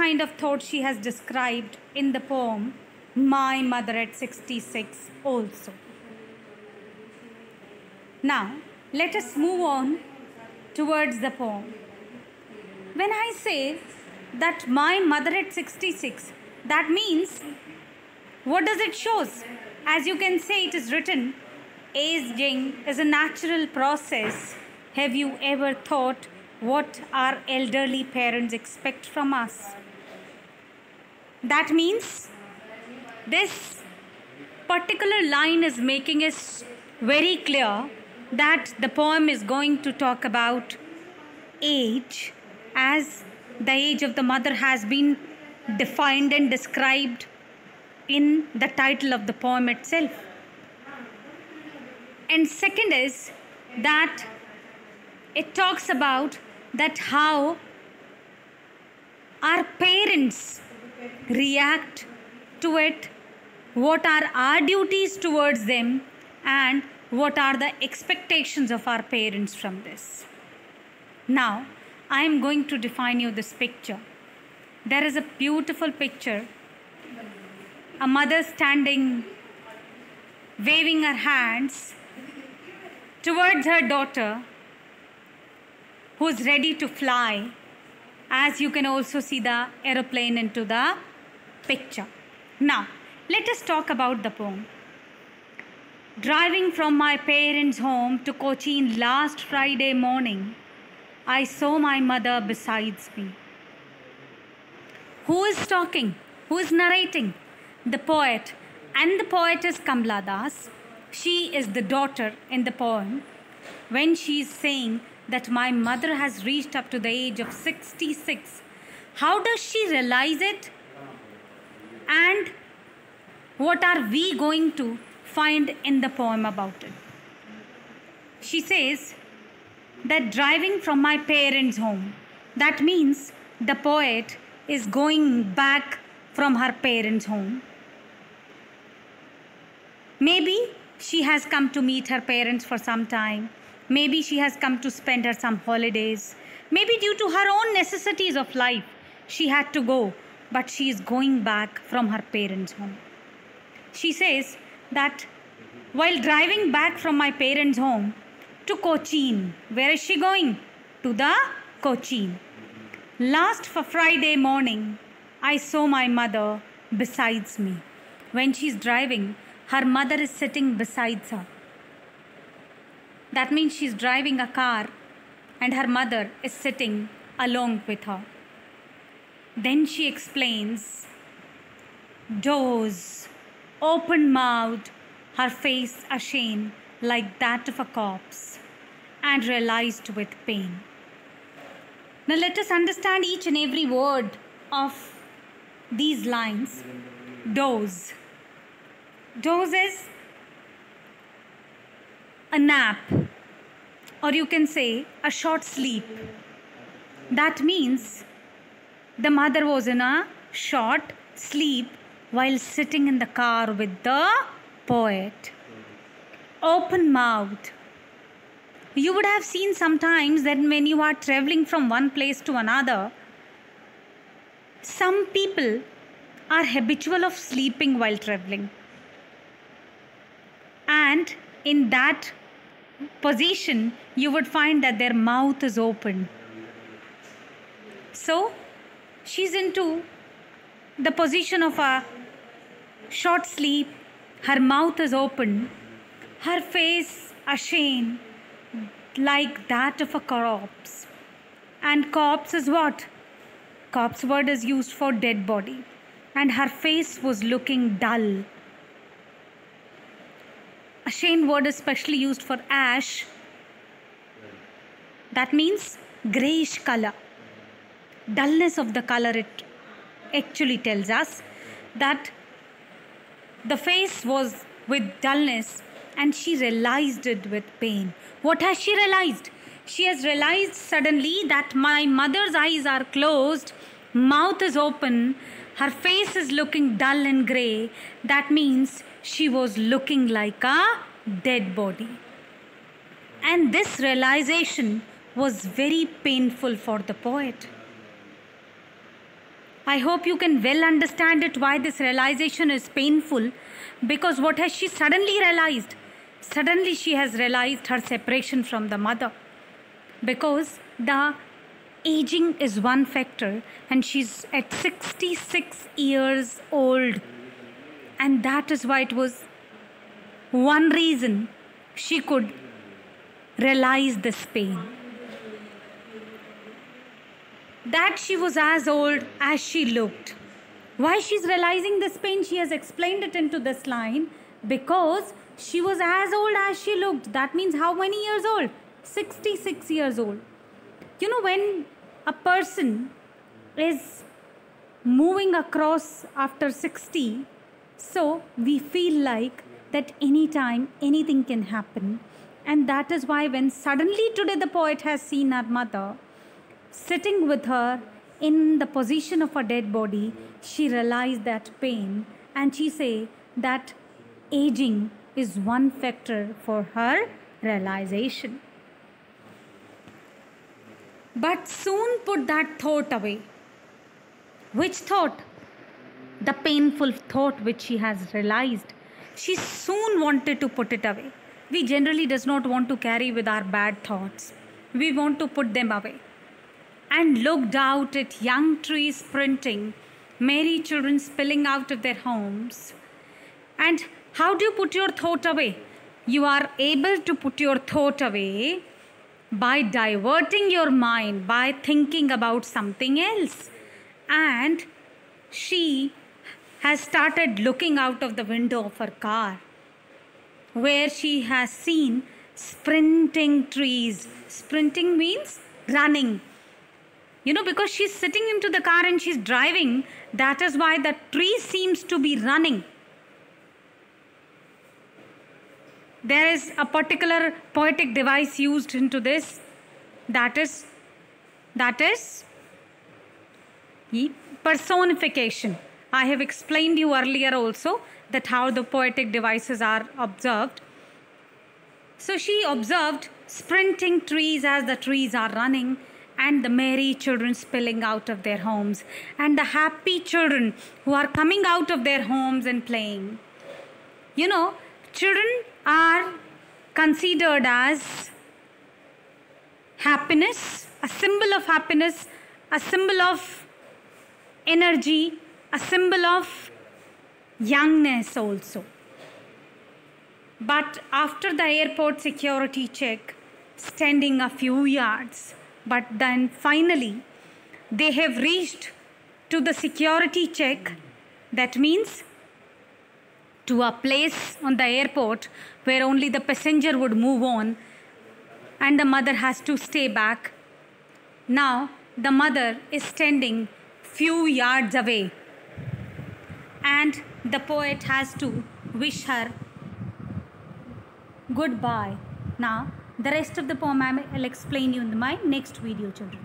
kind of thought she has described in the poem My Mother at 66 also. Now, let us move on towards the poem. When I say that my mother at 66, that means, what does it show? As you can say, it is written, aging is a natural process. Have you ever thought what our elderly parents expect from us? That means this particular line is making it very clear that the poem is going to talk about age, as the age of the mother has been defined and described in the title of the poem itself. And second is that it talks about that how our parents react to it, what are our duties towards them, and what are the expectations of our parents from this. Now, I am going to define you this picture. There is a beautiful picture. A mother standing, waving her hands towards her daughter, who is ready to fly, as you can also see the aeroplane into the picture. Now, let us talk about the poem. Driving from my parents' home to Cochin last Friday morning, I saw my mother besides me. Who is talking? Who is narrating? The poet. And the poetess Kamala Das. She is the daughter in the poem. When she is saying that my mother has reached up to the age of 66, how does she realize it? And what are we going to find in the poem about it? She says that driving from my parents' home, that means the poet is going back from her parents' home. Maybe she has come to meet her parents for some time. Maybe she has come to spend her some holidays. Maybe due to her own necessities of life, she had to go, but she is going back from her parents' home. She says that while driving back from my parents' home to Cochin, where is she going? To the Cochin. Last Friday morning, I saw my mother besides me. When she's driving, her mother is sitting beside her. That means she's driving a car and her mother is sitting along with her. Then she explains, doze, open-mouthed, her face ashen like that of a corpse, and realized with pain. Now let us understand each and every word of these lines. Doze. Doze is a nap, or you can say a short sleep. That means the mother was in a short sleep while sitting in the car with the poet. Open mouthed. You would have seen sometimes that when you are traveling from one place to another, some people are habitual of sleeping while traveling. And in that position, you would find that their mouth is open. So, she's into the position of a short sleep. Her mouth is open. Her face ashen like that of a corpse. And corpse is what? Corpse word is used for dead body. And her face was looking dull. Ashen word is specially used for ash. That means greyish color. Dullness of the color, it actually tells us that the face was with dullness and she realized it with pain. What has she realized? She has realized suddenly that my mother's eyes are closed, mouth is open, her face is looking dull and grey. That means she was looking like a dead body. And this realization was very painful for the poet. I hope you can well understand it why this realization is painful, because what has she suddenly realized? Suddenly she has realized her separation from the mother, because the aging is one factor and she's at 66 years old, and that is why it was one reason she could realize this pain. That she was as old as she looked. Why she's realizing this pain? She has explained it into this line. Because she was as old as she looked. That means how many years old? 66 years old. You know, when a person is moving across after 60, so we feel like that anytime anything can happen. And that is why when suddenly today the poet has seen her mother sitting with her in the position of a dead body, she realized that pain, and she say that aging is one factor for her realization. But soon put that thought away. Which thought? The painful thought which she has realized. She soon wanted to put it away. We generally does not want to carry with our bad thoughts. We want to put them away. And looked out at young trees sprinting, merry children spilling out of their homes. And how do you put your thought away? You are able to put your thought away by diverting your mind, by thinking about something else. And she has started looking out of the window of her car, where she has seen sprinting trees. Sprinting means running. You know, because she's sitting into the car and she's driving, that is why the tree seems to be running. There is a particular poetic device used into this, that is personification. I have explained you earlier also that how the poetic devices are observed. So she observed sprinting trees as the trees are running, and the merry children spilling out of their homes, and the happy children who are coming out of their homes and playing. You know, children are considered as happiness, a symbol of happiness, a symbol of energy, a symbol of youngness also. But after the airport security check, standing a few yards, but then finally they have reached to the security check. That means to a place on the airport where only the passenger would move on and the mother has to stay back. Now the mother is standing few yards away, and the poet has to wish her goodbye. Now the rest of the poem I will explain you in my next video, children.